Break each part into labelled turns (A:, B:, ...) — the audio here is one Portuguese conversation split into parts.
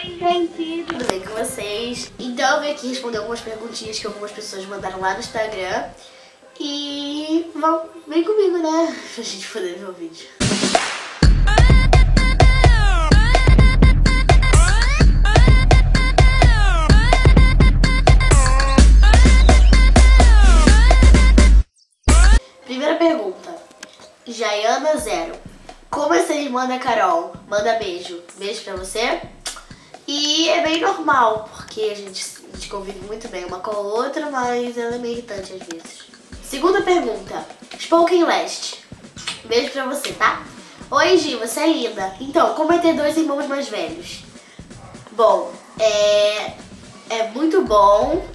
A: Gente, tudo bem com vocês? Então eu vim aqui responder algumas perguntinhas que algumas pessoas mandaram lá no Instagram. E vem comigo, né? Pra gente poder ver o vídeo. Primeira pergunta. Jaiana 0. Como é ser irmã da Carol? Manda beijo. Beijo pra você. E é bem normal, porque a gente convive muito bem uma com a outra, mas ela é meio irritante às vezes. Segunda pergunta. Spoken Last. Beijo pra você, tá? Oi, Gi, você é linda. Então, como é ter 2 irmãos mais velhos? Bom, é muito bom.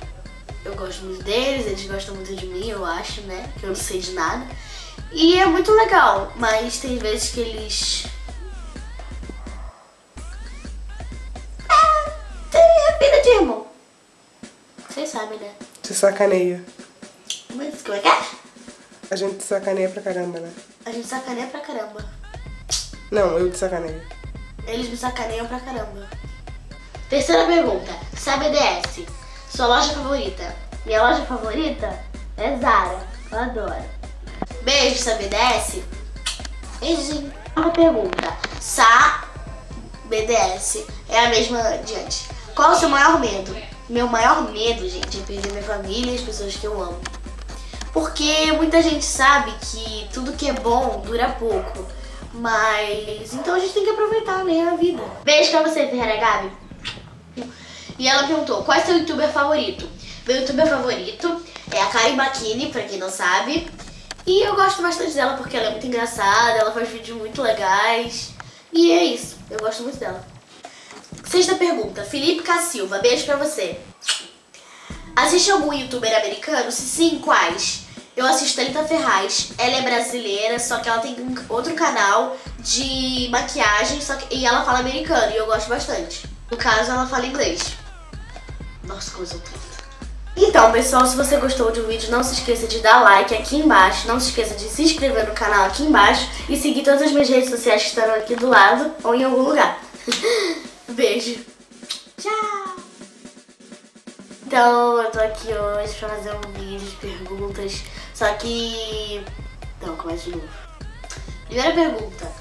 A: Eu gosto muito deles, eles gostam muito de mim, eu acho, né? Que eu não sei de nada. E é muito legal, mas tem vezes que eles... tem a vida de irmão. Vocês sabem, né?
B: Te sacaneia.
A: Mas como é que é?
B: A gente te sacaneia pra caramba, né?
A: A gente sacaneia pra caramba.
B: Não, eu te sacaneio.
A: Eles me sacaneiam pra caramba. Terceira pergunta. Sabe DS? Sua loja favorita? Minha loja favorita é Zara. Eu adoro. Beijo, sabe DS? Beijinho. Uma pergunta. BDS é a mesma de antes. Qual é o seu maior medo? Meu maior medo, gente, é perder minha família e as pessoas que eu amo. Porque muita gente sabe que tudo que é bom dura pouco. Mas então a gente tem que aproveitar, né, a vida. Beijo pra você, Ferreira Gabi. E ela perguntou, qual é seu youtuber favorito? Meu youtuber favorito é a Karen Bakini, pra quem não sabe. E eu gosto bastante dela porque ela é muito engraçada, ela faz vídeos muito legais. E é isso, eu gosto muito dela. Sexta pergunta, Felipe Cacilva, beijo pra você. Assiste algum youtuber americano? Se sim, quais? Eu assisto Thalita Ferraz, ela é brasileira, só que ela tem outro canal de maquiagem, e ela fala americano e eu gosto bastante. No caso, ela fala inglês. Nossa, como eu sou triste. Então, pessoal, se você gostou do vídeo, não se esqueça de dar like aqui embaixo, não se esqueça de se inscrever no canal aqui embaixo e seguir todas as minhas redes sociais que estarão aqui do lado ou em algum lugar. Beijo. Tchau. Então, eu tô aqui hoje pra fazer um vídeo de perguntas, só que... Não, começa de novo. Primeira pergunta.